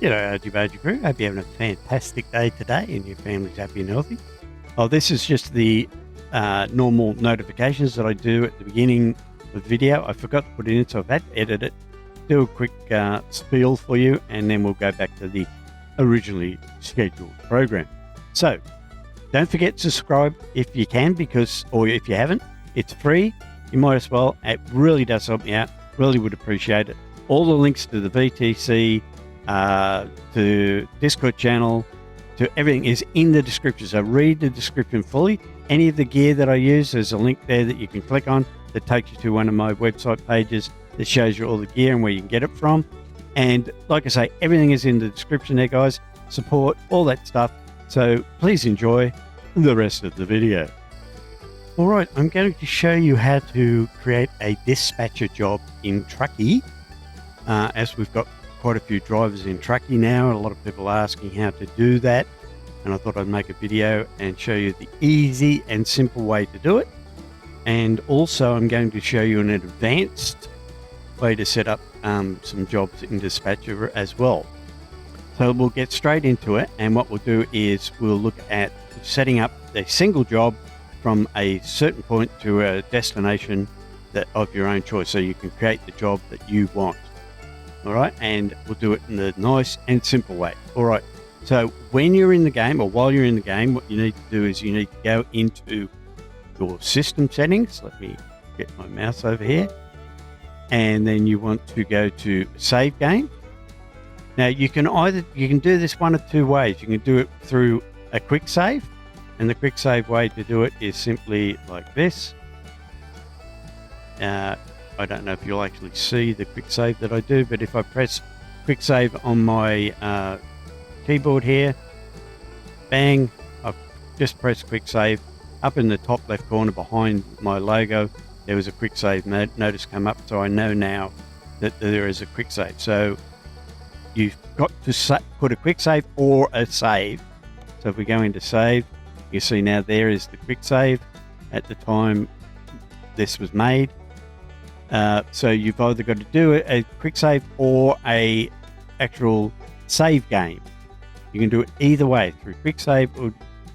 G'day, RG Bargy crew. Hope you're having a fantastic day today and your family's happy and healthy. Oh, this is just the normal notifications that I do at the beginning of the video. I forgot to put it in, so I've had to edit it, do a quick spiel for you, and then we'll go back to the originally scheduled program. So, don't forget to subscribe if you can, or if you haven't, it's free. You might as well. It really does help me out. Really would appreciate it. All the links to the VTC, to Discord channel, to everything is in the description. So read the description fully. Any of the gear that I use, there's a link there that you can click on that takes you to one of my website pages that shows you all the gear and where you can get it from. And like I say, everything is in the description there, guys. Support, all that stuff. So please enjoy the rest of the video. All right, I'm going to show you how to create a dispatcher job in Trucky, as we've got quite a few drivers in Trucky now. A lot of people are asking how to do that, and I thought I'd make a video and show you the easy and simple way to do it. And also I'm going to show you an advanced way to set up some jobs in Dispatcher as well. So we'll get straight into it, and what we'll do is we'll look at setting up a single job from a certain point to a destination of your own choice, so you can create the job that you want. All right, and we'll do it in the nice and simple way. All right, so when you're in the game, or while you're in the game, what you need to do is you need to go into your system settings. Let me get my mouse over here, and then you want to go to save game. Now you can do this one of two ways. You can do it through a quick save, and the quick save way to do it is simply like this. I don't know if you'll actually see the quick save that I do, but if I press quick save on my keyboard here, bang, I've just pressed quick save. Up in the top left corner behind my logo, there was a quick save notice come up, so I know now that there is a quick save. So you've got to put a quick save or a save. So if we go into save, you see now there is the quick save at the time this was made. So you've either got to do a quick save or a actual save game. You can do it either way, through quick save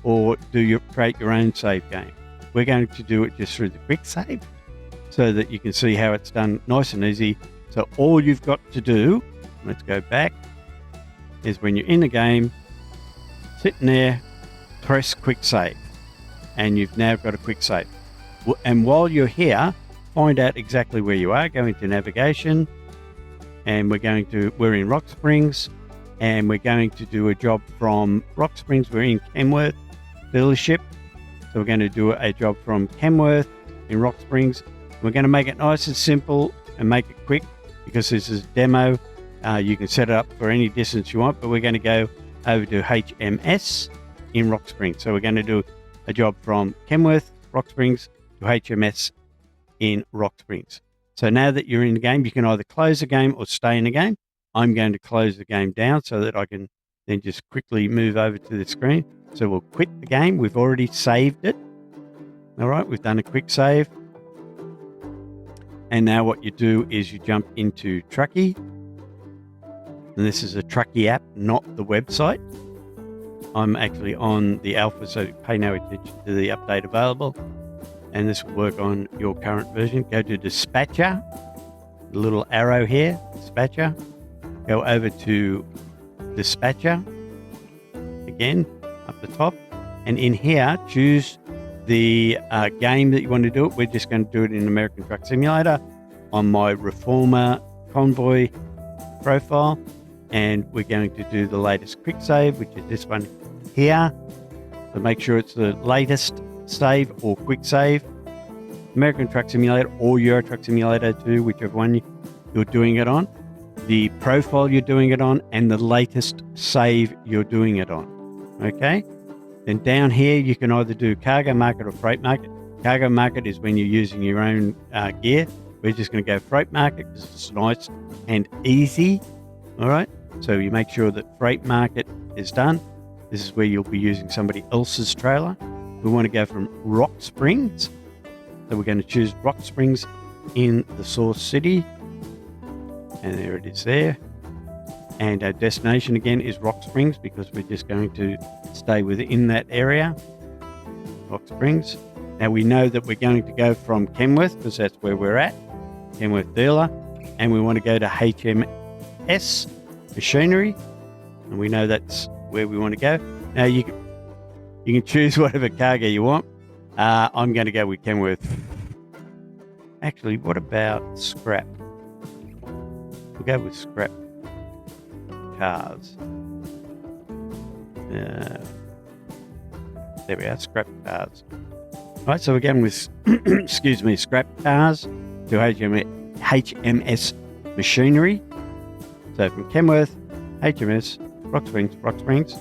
or create your own save game. We're going to do it just through the quick save so that you can see how it's done nice and easy. So all you've got to do, let's go back, is when you're in the game, sitting there, press quick save, and you've now got a quick save. And while you're here, find out exactly where you are. Go into navigation, and we're in Rock Springs, and we're going to do a job from Rock Springs. We're in Kenworth dealership, so we're going to do a job from Kenworth in Rock Springs. We're going to make it nice and simple and make it quick, because this is a demo. You can set it up for any distance you want, but we're going to go over to HMS in Rock Springs. So we're going to do a job from Kenworth, Rock Springs to HMS in Rock Springs. So now that you're in the game, you can either close the game or stay in the game. I'm going to close the game down so that I can then just quickly move over to the screen. So we'll quit the game. We've already saved it. All right, we've done a quick save. And now what you do is you jump into Trucky. And this is a Trucky app, not the website. I'm actually on the alpha, so pay no attention to the update available. And this will work on your current version. Go to Dispatcher, the little arrow here, Dispatcher. Go over to Dispatcher, again, up the top. And in here, choose the game that you want to do it. We're just going to do it in American Truck Simulator on my Reformer Convoy profile. And we're going to do the latest quick save, which is this one here. So make sure it's the latest save or quick save. American Truck Simulator or Euro Truck Simulator 2, whichever one you're doing it on. The profile you're doing it on, and the latest save you're doing it on. Okay? Then down here, you can either do cargo market or freight market. Cargo market is when you're using your own gear. We're just going to go freight market because it's nice and easy. All right? So you make sure that freight market is done. This is where you'll be using somebody else's trailer. We want to go from Rock Springs. So we're going to choose Rock Springs in the source city. And there it is there. And our destination again is Rock Springs, because we're just going to stay within that area. Rock Springs. Now we know that we're going to go from Kenworth, because that's where we're at, Kenworth dealer, and we want to go to HMS Machinery, and we know that's where we want to go. Now you can choose whatever cargo you want. I'm going to go with Kenworth. Actually, what about scrap? We'll go with scrap cars. There we are, scrap cars. Right, so we're going with, excuse me, scrap cars to HMS Machinery. So from Kenworth, HMS, Rock Springs.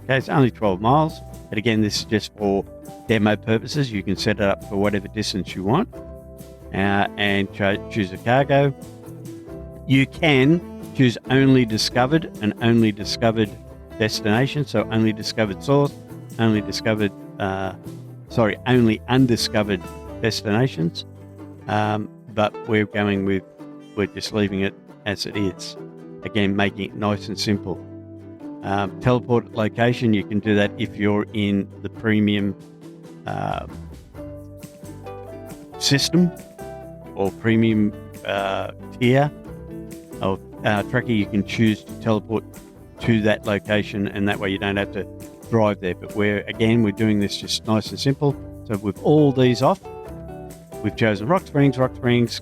Okay, it's only 12 miles. But again, this is just for demo purposes. You can set it up for whatever distance you want and choose a cargo. You can choose only discovered and only discovered destination. So only discovered source, only undiscovered destinations. But we're just leaving it as it is. Again, making it nice and simple. Teleport location, you can do that if you're in the premium system or premium tier of Trucky. You can choose to teleport to that location, and that way you don't have to drive there. But we're doing this just nice and simple. So with all these off, we've chosen Rock Springs,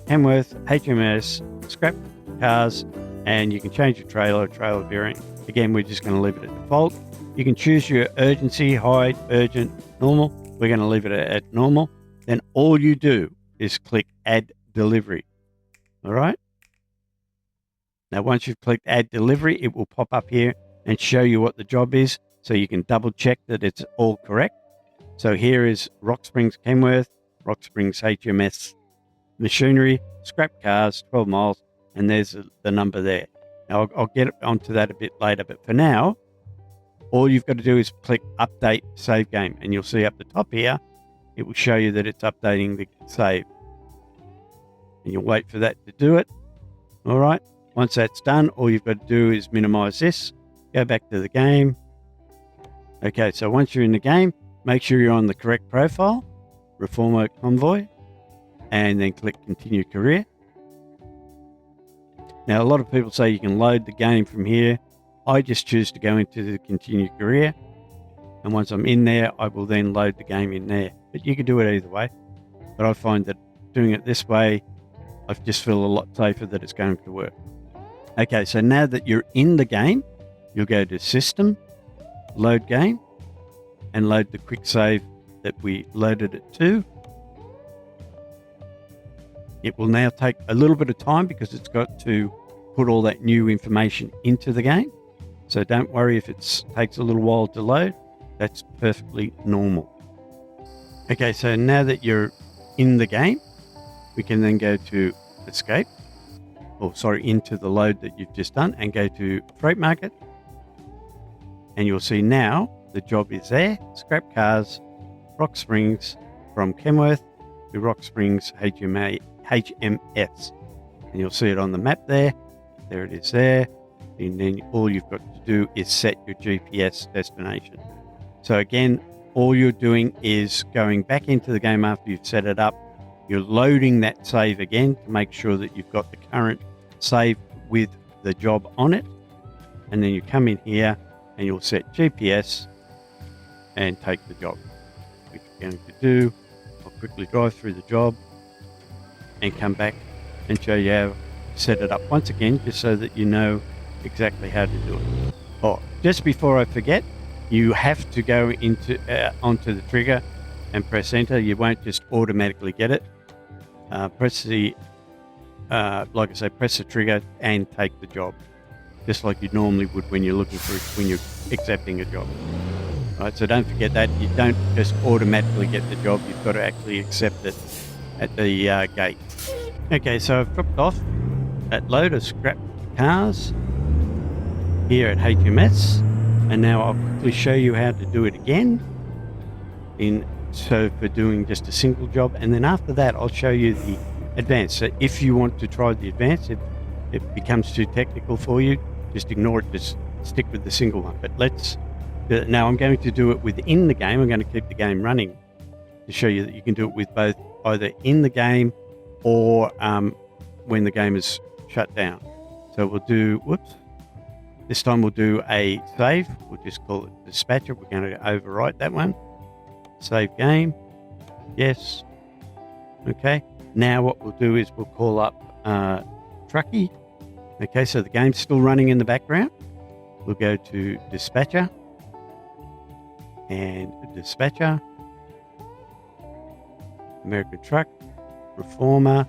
Kenworth, HMS, scrap cars, and you can change your trailer variant. Again, we're just going to leave it at default. You can choose your urgency, high, urgent, normal. We're going to leave it at normal. Then all you do is click Add Delivery. All right. Now, once you've clicked Add Delivery, it will pop up here and show you what the job is, so you can double check that it's all correct. So here is Rock Springs, Kenworth, Rock Springs, HMS Machinery, scrap cars, 12 miles, and there's the number there. Now, I'll get onto that a bit later, but for now, all you've got to do is click Update Save Game, and you'll see up the top here, it will show you that it's updating the save. And you'll wait for that to do it. All right. Once that's done, all you've got to do is minimize this, go back to the game. Okay, so once you're in the game, make sure you're on the correct profile, Reformer Convoy, and then click Continue Career. Now, a lot of people say you can load the game from here. I just choose to go into the Continue Career, and once I'm in there, I will then load the game in there. But you can do it either way. But I find that doing it this way, I just feel a lot safer that it's going to work. Okay, so now that you're in the game, you'll go to System, Load Game, and load the quick save that we loaded it to. It will now take a little bit of time because it's got to put all that new information into the game. So don't worry if it takes a little while to load. That's perfectly normal. Okay, so now that you're in the game, we can then go to Escape, into the load that you've just done, and go to Freight Market. And you'll see now the job is there. Scrap cars, Rock Springs, from Kenworth to Rock Springs HMS. And you'll see it on the map there. There it is there. And then all you've got to do is set your GPS destination. So again, all you're doing is going back into the game after you've set it up. You're loading that save again to make sure that you've got the current save with the job on it. And then you come in here and you'll set GPS and take the job. Which we're going to do. I'll quickly drive through the job and come back and show you how to set it up once again, just so that you know exactly how to do it. Oh, just before I forget, you have to go onto the trigger and press enter. You won't just automatically get it. Press the trigger and take the job, just like you normally would when you're accepting a job. Right, so don't forget that you don't just automatically get the job. You've got to actually accept it at the gate. Okay, so I've dropped off that load of scrap cars here at HMS, and now I'll quickly show you how to do it again for doing just a single job, and then after that I'll show you the advanced. So if you want to try the advanced, if it becomes too technical for you, just ignore it, just stick with the single one. But let's do it. Now I'm going to do it within the game. I'm going to keep the game running to show you that you can do it with both, either in the game or when the game is shut down. So we'll do, whoops, this time we'll do a save. We'll just call it Dispatcher. We're going to overwrite that one. Save game. Yes. Okay. Now what we'll do is we'll call up Trucky. Okay, so the game's still running in the background. We'll go to Dispatcher and Dispatcher, American Truck, Reformer.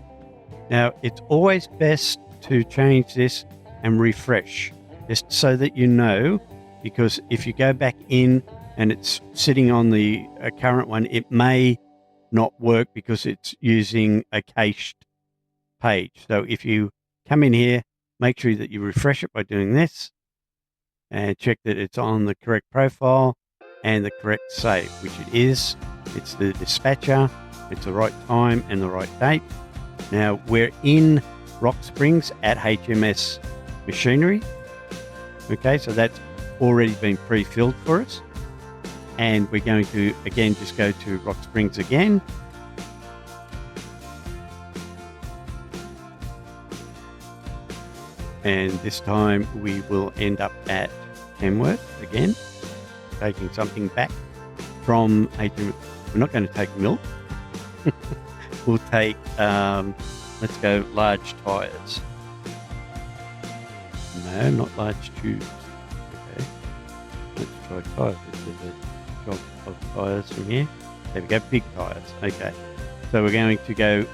Now, it's always best to change this and refresh, just so that you know, because if you go back in and it's sitting on the current one, it may not work because it's using a cached page. So if you come in here, make sure that you refresh it by doing this and check that it's on the correct profile and the correct save, which it is. It's the Dispatcher, it's the right time and the right date. Now we're in Rock Springs at HMS Machinery. Okay, so that's already been pre-filled for us. And we're going to, again, just go to Rock Springs again. And this time we will end up at Kenworth again, taking something back from HMS. We're not going to take milk. We'll take, let's go large tyres. No, not large tubes. Okay, let's try tyres. There's a job of tyres from here. There we go, big tyres. Okay, so we're going to go,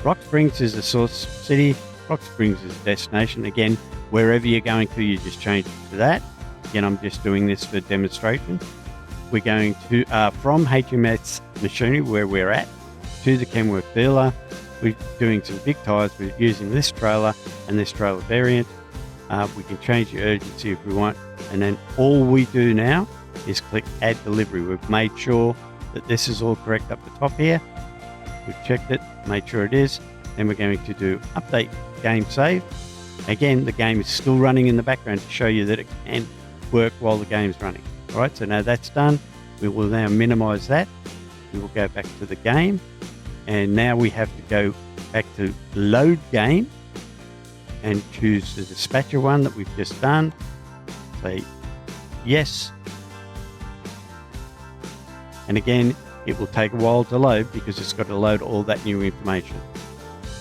Rock Springs is the source city, Rock Springs is destination. Again, wherever you're going to, you just change it to that. Again, I'm just doing this for demonstration. We're going to, from HMS Machinery, where we're at, to the Kenworth dealer. We're doing some big tyres. We're using this trailer and this trailer variant. We can change the urgency if we want. And then all we do now is click Add Delivery. We've made sure that this is all correct up the top here. We've checked it, made sure it is. Then we're going to do Update Game Save. Again, the game is still running in the background to show you that it can work while the game's running. All right, so now that's done. We will now minimize that. We will go back to the game. And now we have to go back to Load Game and choose the Dispatcher one that we've just done. Say yes. And again, it will take a while to load because it's got to load all that new information.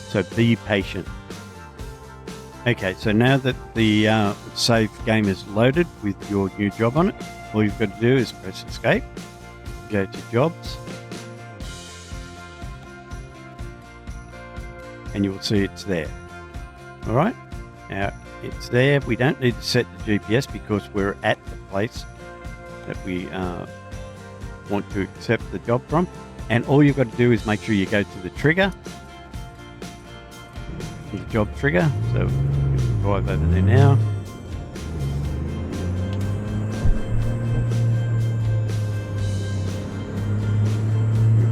So be patient. Okay, so now that the save game is loaded with your new job on it, all you've got to do is press Escape, go to Jobs, and you will see it's there. All right, now it's there. We don't need to set the GPS because we're at the place that we want to accept the job from. And all you've got to do is make sure you go to the trigger, the job trigger. So we'll drive over there now.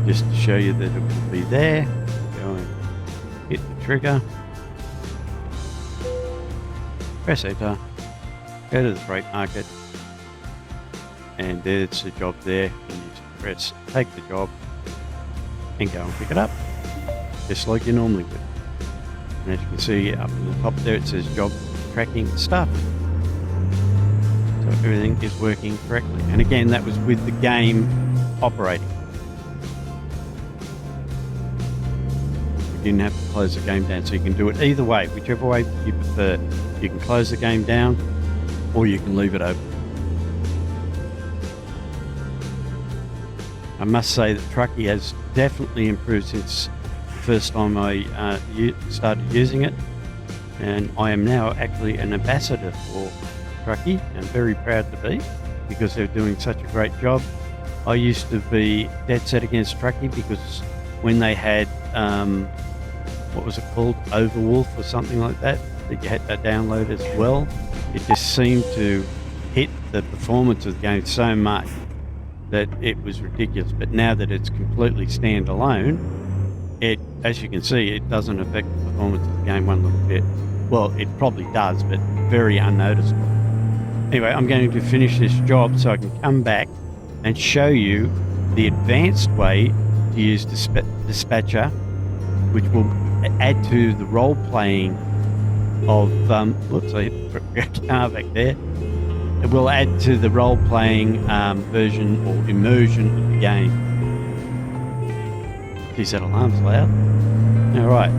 Just to show you that it will be there. Go and hit the trigger. Press enter. Go to the freight market. And there's the job there. And you just press take the job and go and pick it up. Just like you normally would. And as you can see up in the top there, it says job tracking stuff. So everything is working correctly. And again, that was with the game operating. You didn't have to close the game down, so you can do it either way, whichever way you prefer. You can close the game down or you can leave it open. I must say that Trucky has definitely improved since the first time I started using it, and I am now actually an ambassador for Trucky. I'm very proud to be, because they're doing such a great job. I used to be dead set against Trucky because when they had what was it called, Overwolf or something like that you had to download as well, it just seemed to hit the performance of the game so much that it was ridiculous. But now that it's completely standalone, it, as you can see, it doesn't affect the performance of the game one little bit. Well, it probably does, but very unnoticeable. Anyway, I'm going to finish this job so I can come back and show you the advanced way to use Dispatcher, which will add to the role-playing of, whoops, I hit the car back there. It will add to the role-playing version or immersion of the game. Geez, that alarm's loud. All right.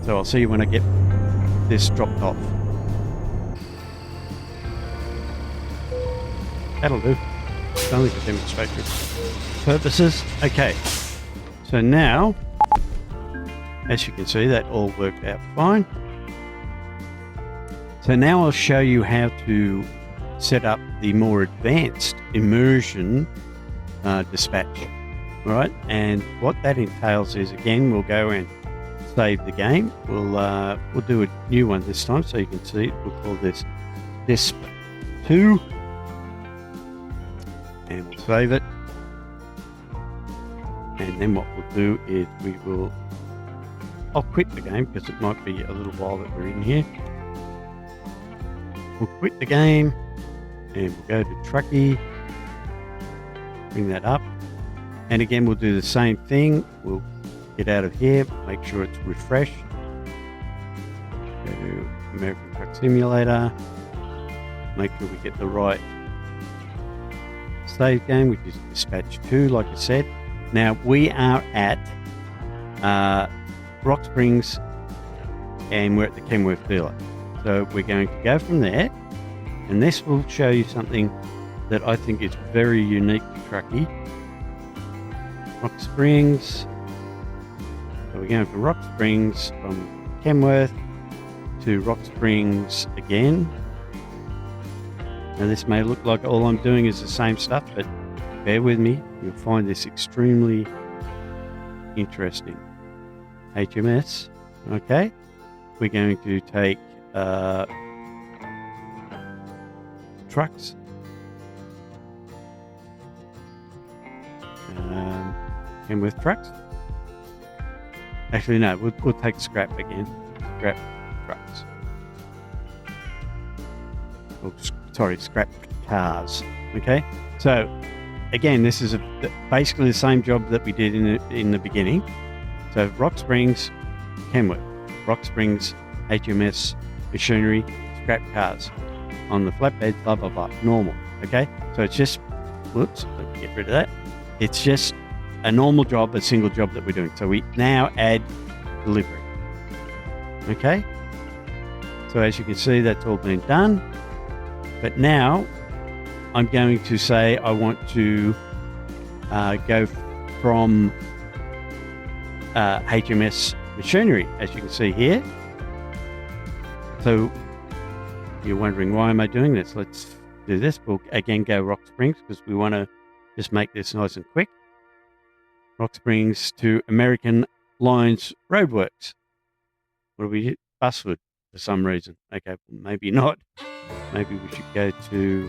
So I'll see you when I get this dropped off. That'll do. It's only for demonstration purposes. Okay. So now, as you can see, that all worked out fine. So now I'll show you how to set up the more advanced immersion dispatch. All right, and what that entails is, again, we'll go and save the game. We'll do a new one this time, so you can see it. We'll call this Disp 2, and we'll save it. And then what we'll do is I'll quit the game because it might be a little while that we're in here. We'll quit the game and we'll go to Trucky, bring that up, and again we'll do the same thing. We'll get out of here, make sure it's refreshed, go to American Truck Simulator, make sure we get the right save game, which is Dispatch 2, like I said. Now we are at Rock Springs and we're at the Kenworth dealer. So we're going to go from there, and this will show you something that I think is very unique to Trucky. Rock Springs. So we're going from Rock Springs from Kenworth to Rock Springs again. Now this may look like all I'm doing is the same stuff, but bear with me. You'll find this extremely interesting. HMS. Okay. We're going to take trucks, and with trucks. Actually, no, we'll take scrap again. Scrap trucks. Oh, sorry, scrap cars. Okay, so again, this is basically the same job that we did in the beginning. So Rock Springs, Kenworth, Rock Springs, HMS, machinery, scrap cars on the flatbed, blah, blah, blah, normal. Okay, so it's just, whoops, let me get rid of that. It's just a normal job, a single job that we're doing. So we now add delivery. Okay, so as you can see, that's all been done. But now I'm going to say I want to go from HMS machinery, as you can see here. So you're wondering, why am I doing this? Let's do this. We'll again go Rock Springs because we want to just make this nice and quick. Rock Springs to American Lines Roadworks. What do we hit? Buswood for some reason. Okay, maybe not. Maybe we should go to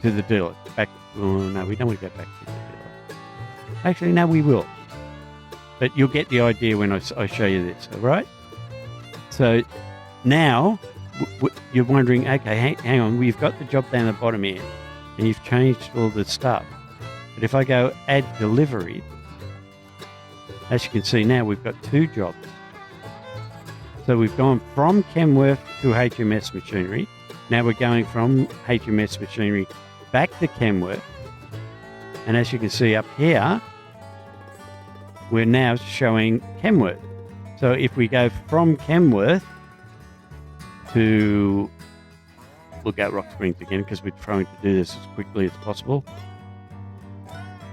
the dealer. Back. Oh, no, we don't want to go back to the dealer. Actually, no, we will. But you'll get the idea when I show you this, all right? So now you're wondering, okay, hang on, we've got the job down the bottom here, and you've changed all the stuff. But if I go add delivery, as you can see now, we've got two jobs. So we've gone from Kenworth to HMS machinery. Now we're going from HMS machinery back to Kenworth. And as you can see up here, we're now showing Kenworth. So if we go from Kenworth to, we'll go Rock Springs again because we're trying to do this as quickly as possible.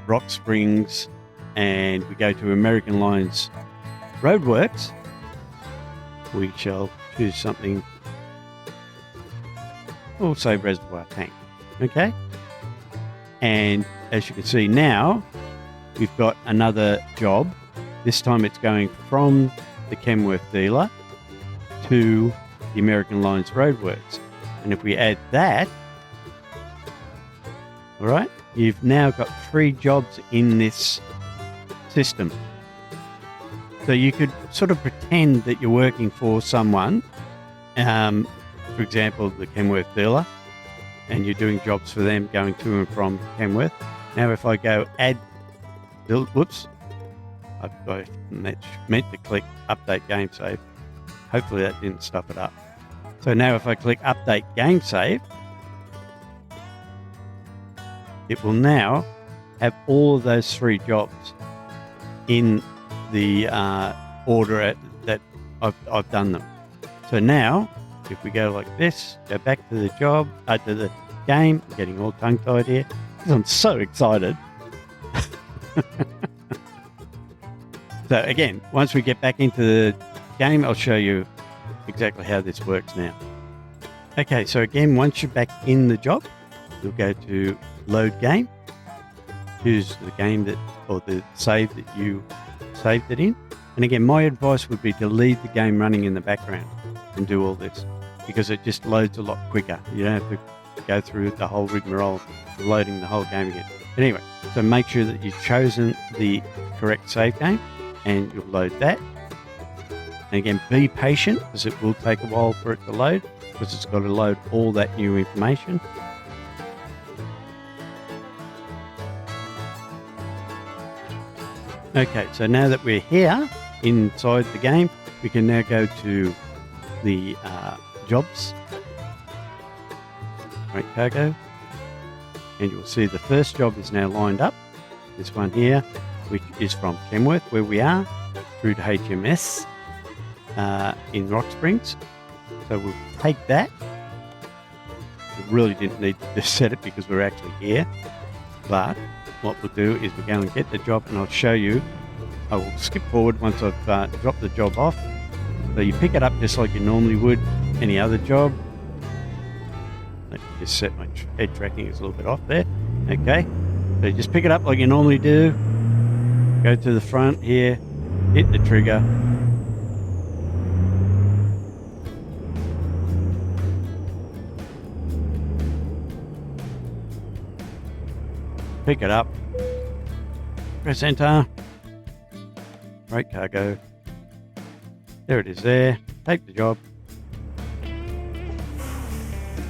Rock Springs, and we go to American Lines Roadworks. We shall choose something. We'll say Reservoir Tank. Okay. And as you can see now, we've got another job. This time it's going from the Kenworth dealer to the American Lines Roadworks. And if we add that, all right, you've now got 3 jobs in this system. So you could sort of pretend that you're working for someone, for example, the Kenworth dealer, and you're doing jobs for them going to and from Kenworth. Now, if I go add, whoops, I meant to click update game save. Hopefully that didn't stuff it up. So now if I click update game save, it will now have all of those 3 jobs in the order that I've done them. So now, if we go like this, go back to the job, to the game, I'm getting all tongue-tied here because I'm so excited. So again, once we get back into the game, I'll show you exactly how this works now. Okay, so again, once you're back in the job, you'll go to load game, choose the game that, or the save that you saved it in. And again, my advice would be to leave the game running in the background and do all this, because it just loads a lot quicker. You don't have to go through the whole rigmarole of loading the whole game again. But anyway, so make sure that you've chosen the correct save game and you'll load that. And again, be patient because it will take a while for it to load, because it's got to load all that new information. Okay, so now that we're here inside the game, we can now go to the jobs, freight cargo, and you'll see the first job is now lined up. This one here, which is from Kenworth, where we are, through to HMS in Rock Springs. So we'll take that. We really didn't need to set it because we're actually here, but what we'll do is we'll go and get the job, and I'll show you. I will skip forward once I've dropped the job off. So you pick it up just like you normally would any other job. Let me just set my head tracking is a little bit off there. Okay, so you just pick it up like you normally do. Go to the front here, hit the trigger. Pick it up, press enter, freight cargo, there it is there, take the job,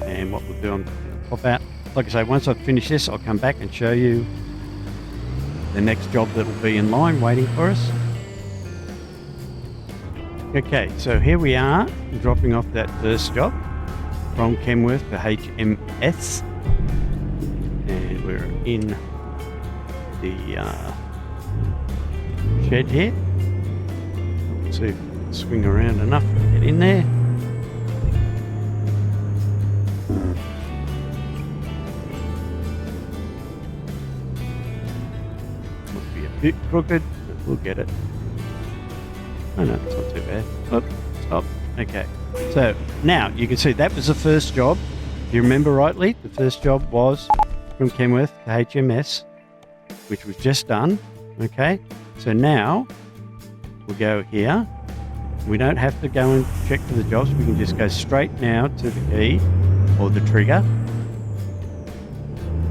and what we'll do, I'm going to pop out. Like I say, once I've finished this, I'll come back and show you the next job that will be in line waiting for us. Okay, so here we are, dropping off that first job from Kenworth to HMS, and we're in the shed here. Let's see if we can swing around enough to get in there. Might be a bit crooked, but we'll get it. Oh no, it's not too bad. Oh, stop. Okay, so now you can see that was the first job. If you remember rightly, the first job was from Kenworth to HMS, which was just done. Okay, so now we'll go here. We don't have to go and check for the jobs. We can just go straight now to the key or the trigger,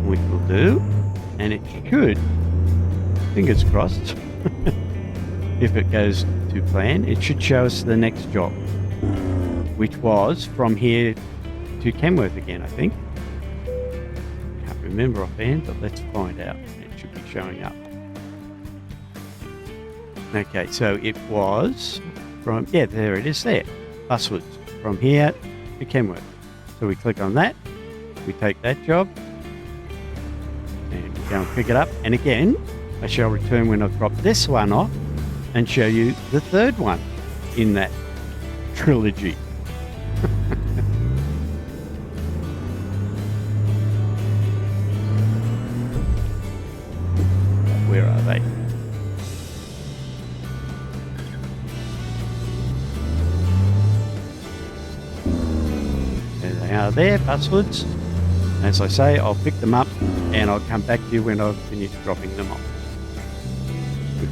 which we'll do, and it should, fingers crossed, if it goes to plan, it should show us the next job, which was from here to Kenworth again, I think. Can't remember offhand, but let's find out. It should be showing up. Okay, so it was from, yeah, there it is there. Buswards, from here to Kenworth. So we click on that, we take that job, and we go and pick it up. And again, I shall return when I've dropped this one off and show you the third one in that trilogy. Where are they? There they are there, buswards. As I say, I'll pick them up and I'll come back to you when I've finished dropping them off.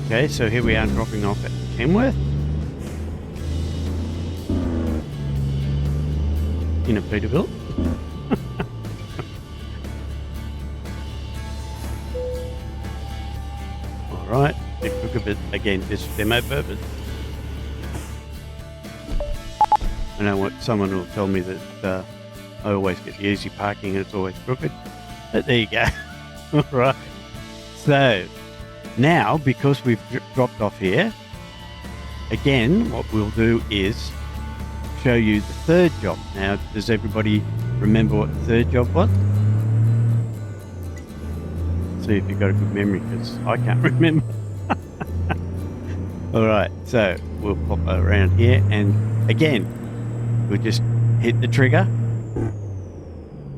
Okay, so here we are dropping off at Kenworth in a Peterbilt. Alright, it took a bit, again, just demo purpose. I know what someone will tell me that I always get the easy parking and it's always crooked. But there you go. All right. So now, because we've dropped off here, again, what we'll do is show you the third job. Now, does everybody remember what the third job was? See if you've got a good memory, because I can't remember. All right, so we'll pop around here, and again, we'll just hit the trigger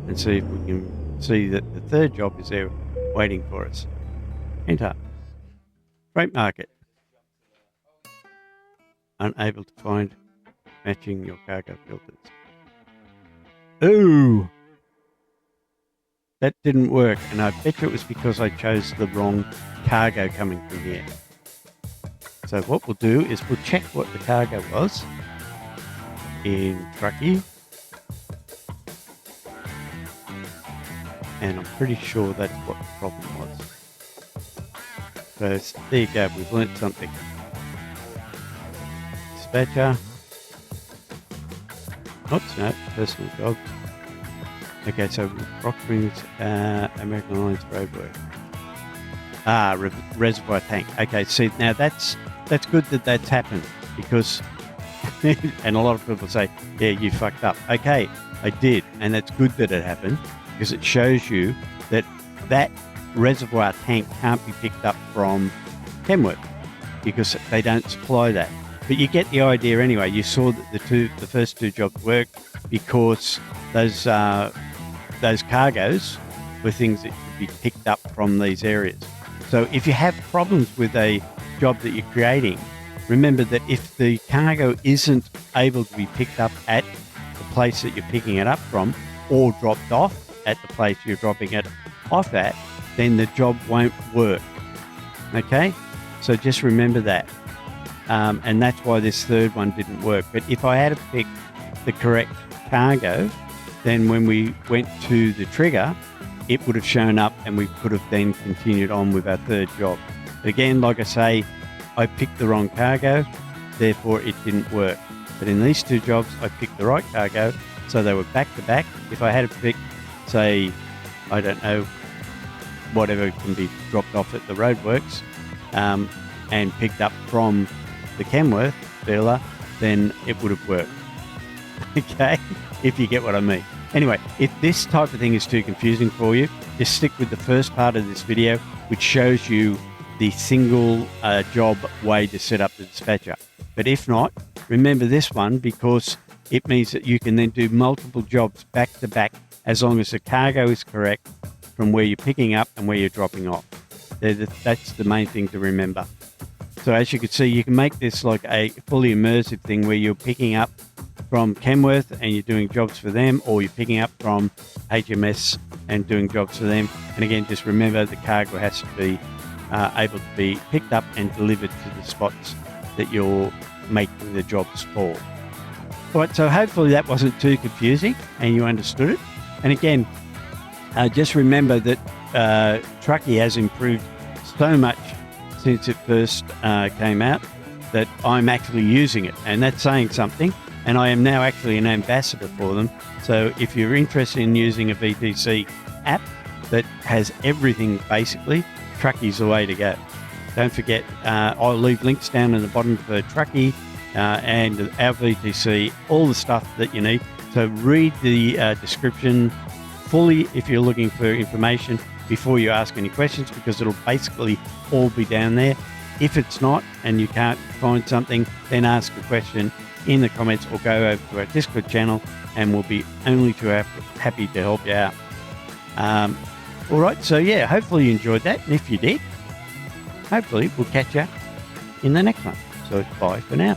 and see if we can see that the third job is there waiting for us. Enter. Freight market. Unable to find matching your cargo filters. Ooh! That didn't work, and I bet you it was because I chose the wrong cargo coming from here. So what we'll do is we'll check what the cargo was in Trucky. And I'm pretty sure that's what the problem was. So there you go, we've learnt something. Dispatcher. Oops, no, personal job. Okay, so Restream, American Airlines roadwork. Reservoir tank. Okay, see, now that's good that that's happened, because, and a lot of people say, yeah, you fucked up. Okay, I did, and that's good that it happened, because it shows you that that reservoir tank can't be picked up from Kenworth, because they don't supply that. But you get the idea anyway. You saw that the first two jobs worked because those cargoes were things that could be picked up from these areas. So if you have problems with a job that you're creating, remember that if the cargo isn't able to be picked up at the place that you're picking it up from, or dropped off at the place you're dropping it off at, then the job won't work. Okay? So just remember that. And that's why this third one didn't work. But if I had picked the correct cargo, then when we went to the trigger, it would have shown up and we could have then continued on with our third job. But again, like I say, I picked the wrong cargo, therefore it didn't work. But in these two jobs, I picked the right cargo, so they were back to back. If I had picked, say, I don't know, whatever can be dropped off at the roadworks, and picked up from the Kenworth dealer, then it would have worked. Okay, if you get what I mean. Anyway, if this type of thing is too confusing for you, just stick with the first part of this video, which shows you the single job way to set up the dispatcher. But if not, remember this one, because it means that you can then do multiple jobs back to back as long as the cargo is correct from where you're picking up and where you're dropping off. That's the main thing to remember. So as you can see, you can make this like a fully immersive thing where you're picking up from Kenworth and you're doing jobs for them, or you're picking up from HMS and doing jobs for them. And again, just remember the cargo has to be able to be picked up and delivered to the spots that you're making the jobs for. All right, so hopefully that wasn't too confusing and you understood it. And again, just remember that Trucky has improved so much since it first came out that I'm actually using it, and that's saying something. And I am now actually an ambassador for them. So if you're interested in using a VTC app that has everything basically, Trucky's the way to go. Don't forget, I'll leave links down in the bottom for Trucky and our VTC, all the stuff that you need. So read the description fully if you're looking for information before you ask any questions, because it'll basically all be down there. If it's not and you can't find something, then ask a question in the comments or go over to our Discord channel and we'll be only too happy to help you out. All right, so yeah, hopefully you enjoyed that, and if you did, hopefully we'll catch you in the next one. So bye for now.